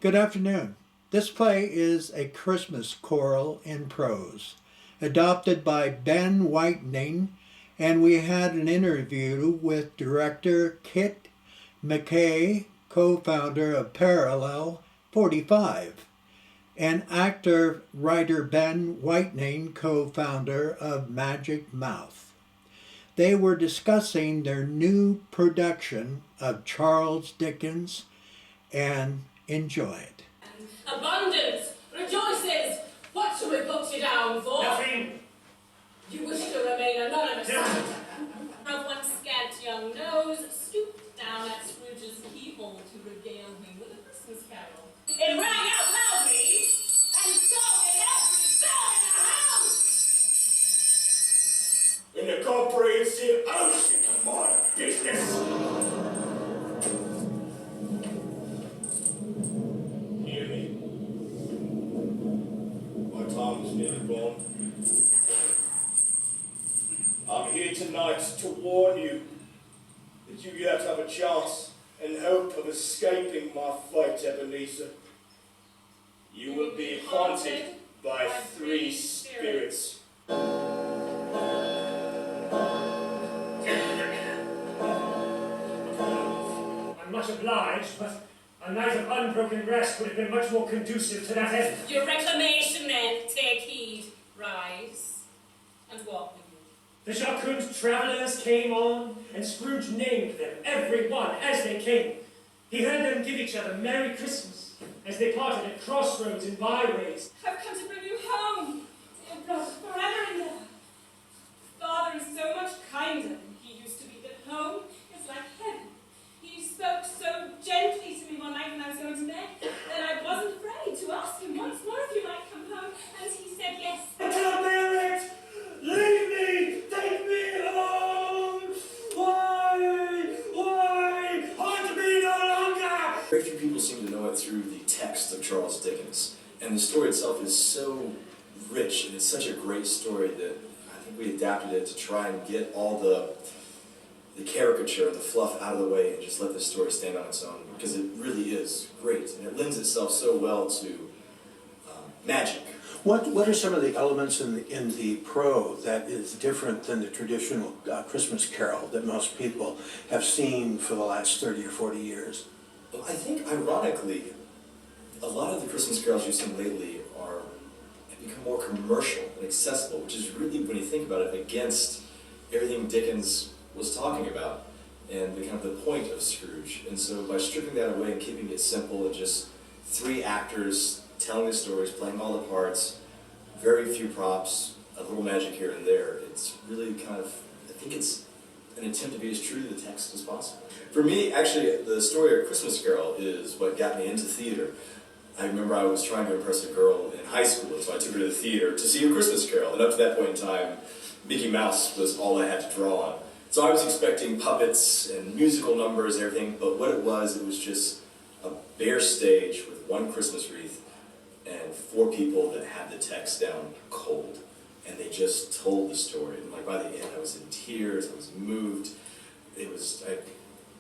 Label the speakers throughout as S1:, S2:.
S1: Good afternoon. This play is a Christmas choral in prose, adopted by Ben Whitening, and we had an interview with Director Kit McKay, co-founder of Parallel 45, and actor-writer Ben Whitening, co-founder of Magic Mouth. They were discussing their new production of Charles Dickens and enjoy it.
S2: Abundance rejoices. What shall we put you down for?
S3: Nothing.
S2: You wish to remain anonymous. Of one scant young nose stooped down at Scrooge's keyhole to regale him with a Christmas carol. It rang out loudly, and so did every bell in the house.
S3: In the comprehensive ocean of my business. Hear me? My time is nearly gone. I'm here tonight to warn you that you yet have a chance and hope of escaping my fate, Ebenezer. You will be haunted by three spirits.
S4: I'm much obliged, but a night of unbroken rest would have been much more conducive to that end.
S2: Your reclamation, then, take heed. Rise and walk with you.
S4: The jocund travellers came on, and Scrooge named them, every one, as they came. He heard them give each other Merry Christmas, as they parted at crossroads and byways.
S2: I've come to bring you home, dear brother, forever and ever. Father is so much kinder than he used to be, but home is like heaven. He spoke so gently to me one night when I was going to bed that I wasn't afraid to ask him once more if you might come home, and he said yes.
S4: I can't bear it! Leave me! Take me home! Why? Haunt me no longer!
S5: Very few people seem to know it through the text of Charles Dickens, and the story itself is so rich, and it's such a great story that I think we adapted it to try and get all the caricature, the fluff out of the way, and just let this story stand on its own, because it really is great, and it lends itself so well to magic.
S1: What are some of the elements in the prose that is different than the traditional Christmas carol that most people have seen for the last 30 or 40 years?
S5: Well, I think, ironically, a lot of the Christmas carols you've seen lately have become more commercial and accessible, which is really, when you think about it, against everything Dickens was talking about and the kind of the point of Scrooge. And so by stripping that away and keeping it simple and just three actors telling the stories, playing all the parts, very few props, a little magic here and there, it's really kind of, I think it's an attempt to be as true to the text as possible. For me, actually, the story of Christmas Carol is what got me into theater. I remember I was trying to impress a girl in high school, and so I took her to the theater to see A Christmas Carol, and up to that point in time, Mickey Mouse was all I had to draw on. So I was expecting puppets and musical numbers and everything, but what it was just a bare stage with one Christmas wreath and four people that had the text down cold. And they just told the story. And like by the end, I was in tears, I was moved. I'd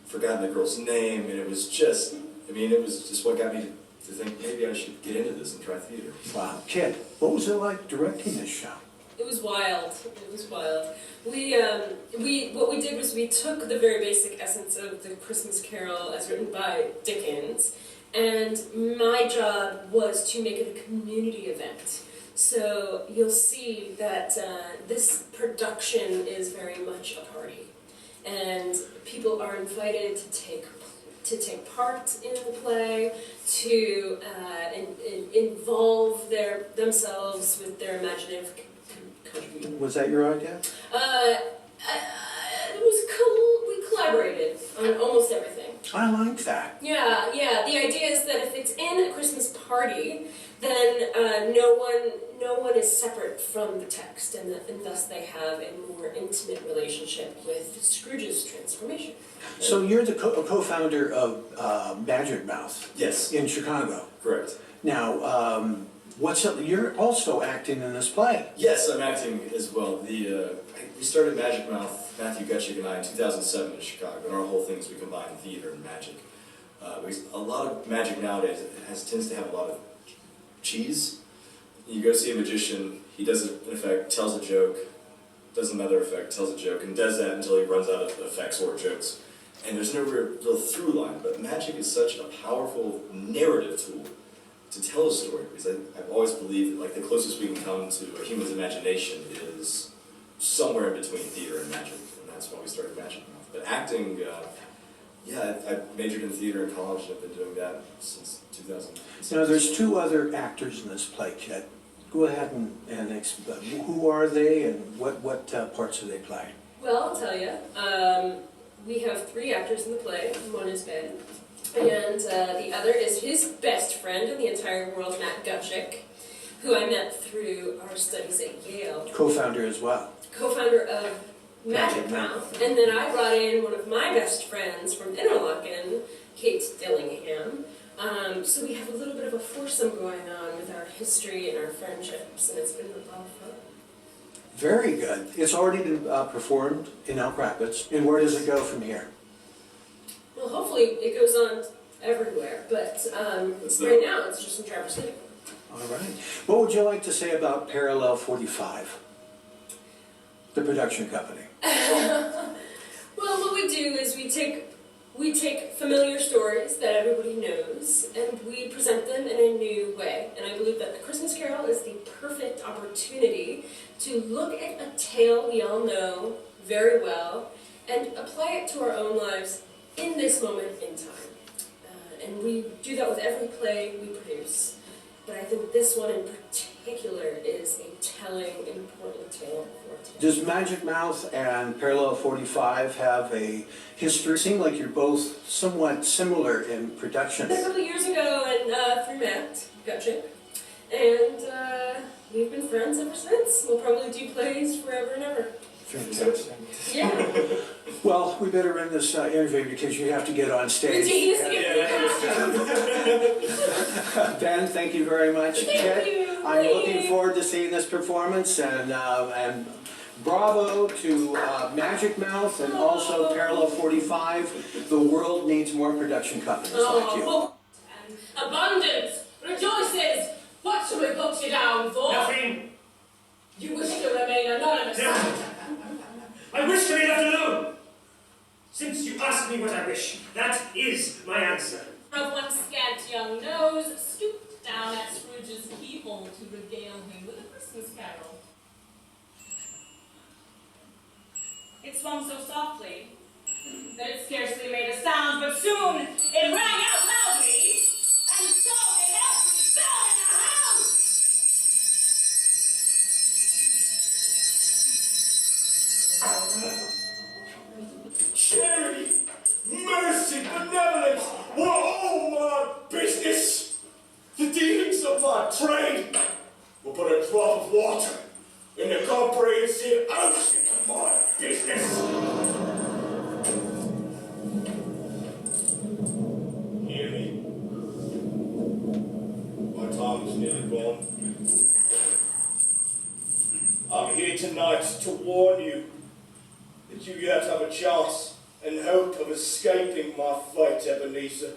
S5: forgotten the girl's name, and it was just what got me to think maybe I should get into this and try theater.
S1: Wow. Kid, what was it like directing this show?
S2: It was wild. It was wild. What we did was we took the very basic essence of the Christmas Carol as written by Dickens, and my job was to make it a community event. So you'll see that this production is very much a party, and people are invited to take part in the play, to involve themselves with their imaginative contribution.
S1: Was that your idea?
S2: We collaborated on almost everything.
S1: I like that.
S2: Yeah. The idea is that if it's in a Christmas party, then no one is separate from the text, and thus they have a more intimate relationship with Scrooge's transformation.
S1: So you're the co-founder of Magic Mouth.
S5: Yes.
S1: In Chicago.
S5: Correct.
S1: Now, you're also acting in this play.
S5: Yes, I'm acting as well. We started Magic Mouth, Matthew Gutchick and I, in 2007 in Chicago, and our whole thing is we combine theater and magic. Because a lot of magic nowadays tends to have a lot of cheese. You go see a magician, he does an effect, tells a joke, does another effect, tells a joke, and does that until he runs out of effects or jokes. And there's no real through line, but magic is such a powerful narrative tool to tell a story, because I've always believed that like the closest we can come to a human's imagination is somewhere in between theater and magic, and that's why we started Magic Mouth. But acting, I majored in theater in college, and I've been doing that since 2006.
S1: Now, there's two other actors in this play, Kit. Go ahead and explain. Who are they, and what parts do they play?
S2: Well, I'll tell you. We have 3 actors in the play. One is Ben, and the other is his best friend in the entire world, Matt Gutchick, who I met through our studies at Yale.
S1: Co-founder as well.
S2: Co-founder of Magic Mouth. And then I brought in one of my best friends from Interlochen, Kate Dillingham. So we have a little bit of a foursome going on with our history and our friendships, and it's been a lot of fun.
S1: Very good. It's already been performed in Elk Rapids. And where does it go from here?
S2: Well, hopefully it goes on everywhere, but right now it's just in Traverse City.
S1: All right. What would you like to say about Parallel 45, the production company?
S2: Well, what we do is we take familiar stories that everybody knows and we present them in a new way. And I believe that The Christmas Carol is the perfect opportunity to look at a tale we all know very well and apply it to our own lives in this moment in time. And we do that with every play we produce. But I think this one in particular is a telling, important tale for us.
S1: Does Magic Mouth and Parallel 45 have a history? It seems like you're both somewhat similar in production.
S2: A couple of years ago, and through Matt Gutchick, and we've been friends ever since. We'll probably do plays forever and ever.
S1: Fantastic.
S2: Yeah.
S1: Well, we better end this interview because you have to get on stage. Ben, thank you very much.
S2: Thank you.
S1: I'm looking forward to seeing this performance, and bravo to Magic Mouth and also Parallel 45. The world needs more production companies like you.
S6: Abundance rejoices. What shall we put you down for?
S4: Nothing.
S6: You wish to remain anonymous.
S4: No. I wish to be left alone. Since you asked me what I wish, that is my answer.
S6: Of one scant young nose stooped down at Scrooge's keyhole to regale him with a Christmas carol. It swung so softly that it scarcely made a sound, but soon it rang out loudly, and so did every bell in the house.
S3: Charity, mercy, benevolence were all my business. The dealings of my trade were but a drop of water in the comprehensive ocean of my business. Hear me? My time is nearly gone. I'm here tonight to warn you that you yet have a chance and hope of escaping my fate, Ebenezer.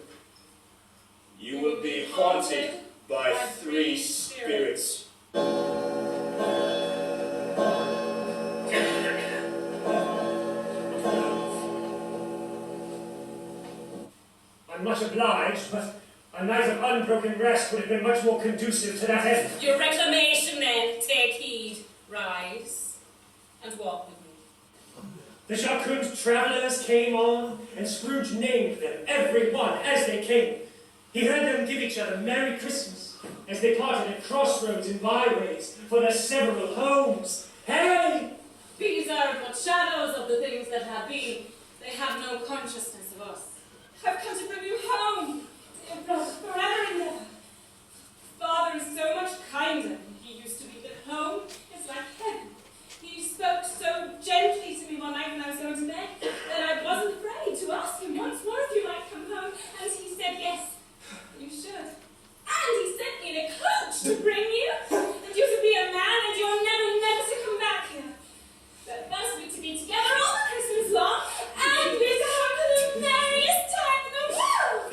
S3: You will be haunted by 3 spirits.
S4: I'm much obliged, but a night of unbroken rest would have been much more conducive to that end.
S6: Your reclamation, then, take heed. Rise and walk with me.
S4: The jocund travellers came on, and Scrooge named them, every one, as they came. He heard them give each other Merry Christmas, as they parted at crossroads and byways for their several homes. Hey!
S6: These are but shadows of the things that have been. They have no consciousness of us. I've come to bring you home, dear brother, forever and ever. Father is so much kinder than he used to be at home. It's like heaven. He spoke so gently to me one night when I was going to bed that I wasn't afraid to ask him once more if you might come home, and he said yes, you should. And he sent me in a coach to bring you, and you to be a man, and you're never to come back here. But first we're to be together all the Christmas long, and we're to have the merriest time in the world.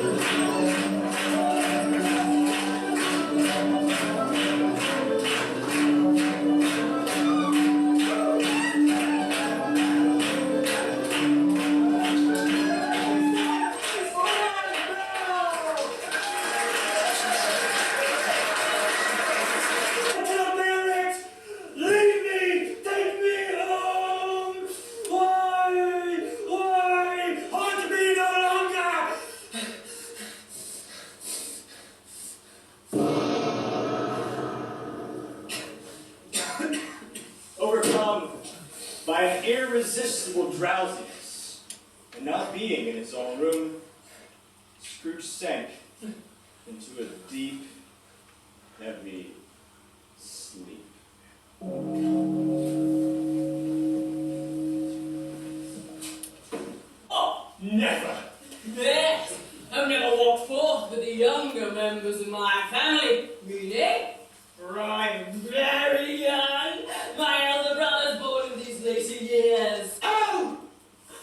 S3: irresistible drowsiness, and not being in his own room, Scrooge sank into a deep, heavy sleep.
S4: Oh, never!
S6: Yes, I've never walked forth with the younger members of my family. Meaning, for I am very young. My elder brother's born in these later years.
S4: Oh!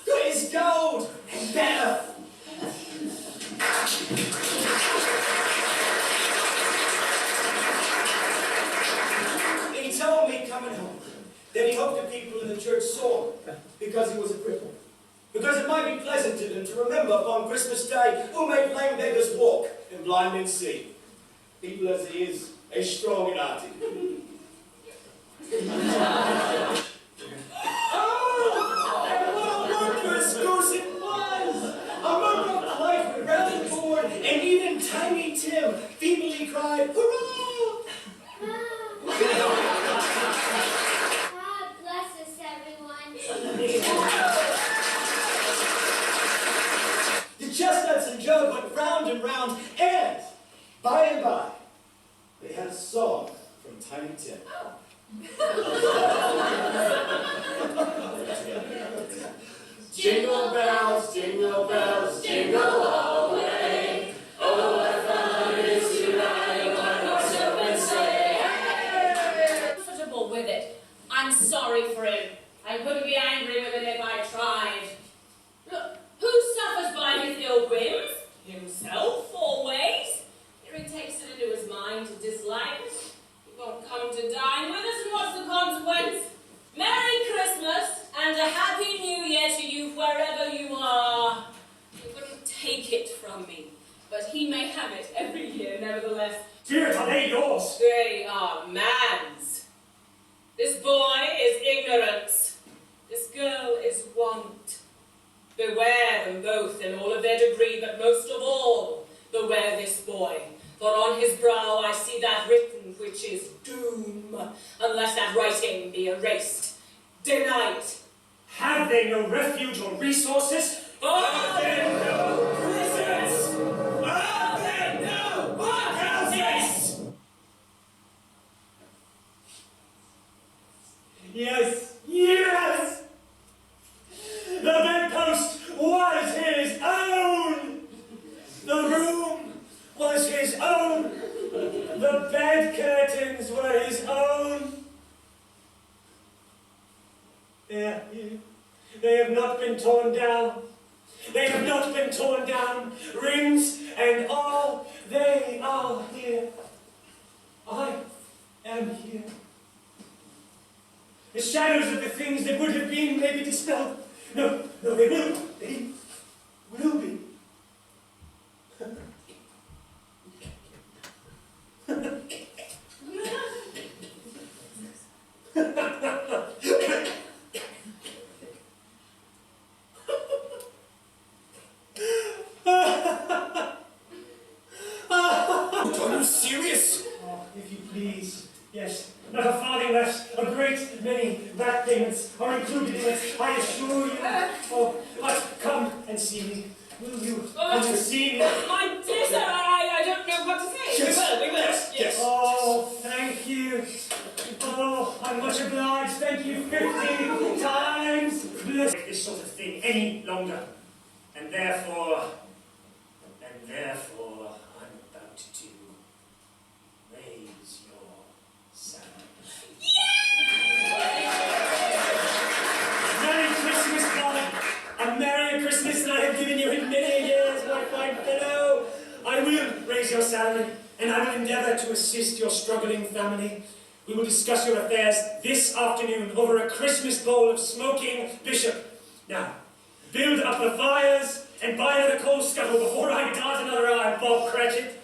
S4: Good as gold! And better!
S7: He told me coming home that he hoped the people in the church saw him because he was a cripple. Because it might be pleasant to them to remember upon Christmas Day who made lame beggars walk and blind men see. People as he is strong and hearty. Oh, and what a wondrous goose it was! A murmur of life with rounded board, and even Tiny Tim feebly cried, "Hurrah!"
S8: God bless us, everyone.
S7: The chestnuts and Joe went round and round, and by, they had a song from Tiny Tim. Jingle bells, jingle all the way. Oh, what fun it is to ride in one horse open sleigh.
S6: Comfortable with it. I'm sorry for him. I couldn't be angry with him if I tried. Look, who suffers by his ill whims? Himself, always. Here he takes it into his mind to dislike us. He won't come to dine with us, and what's the consequence? Merry Christmas and a Happy New Year to you wherever you are. He wouldn't take it from me, but he may have it every year nevertheless.
S4: Spirit, are they yours?
S6: They are man's. This boy is ignorance. This girl is want. Beware them both in all of their degree, but most of all, beware this boy. For on his brow I see that written which is doom, unless that writing be erased, denied.
S4: Have they no refuge or resources?
S6: Are there
S4: no prisons? Are there no workhouses? Yes, yes! The bedpost was his own! The room was his own! The bed curtains were his own! They have not been torn down. They have not been torn down. Rings and all, they are here. I am here. The shadows of the things that would have been may be dispelled. No, they will. They will be.
S7: Are you serious?
S4: Oh, if you please. Yes, not a farthing less. A great many rat payments are included in it, I assure you. Oh, but come and see me. Will you come and see me?
S6: My dear sir, I don't know what to say.
S7: Yes.
S6: We will.
S7: Yes.
S4: Oh, thank you. Oh, I'm much obliged. Thank you 50 times. Bless this sort of thing any longer. And therefore, I'm about to raise your salary. Merry Christmas, brother. A merrier Christmas than I have given you in many years, my fine fellow. I will raise your salary, and I will endeavour to assist your struggling family. We will discuss your affairs this afternoon over a Christmas bowl of smoking bishop. Now, build up the fires and buy another coal scuttle before I dart another eye, Bob Cratchit.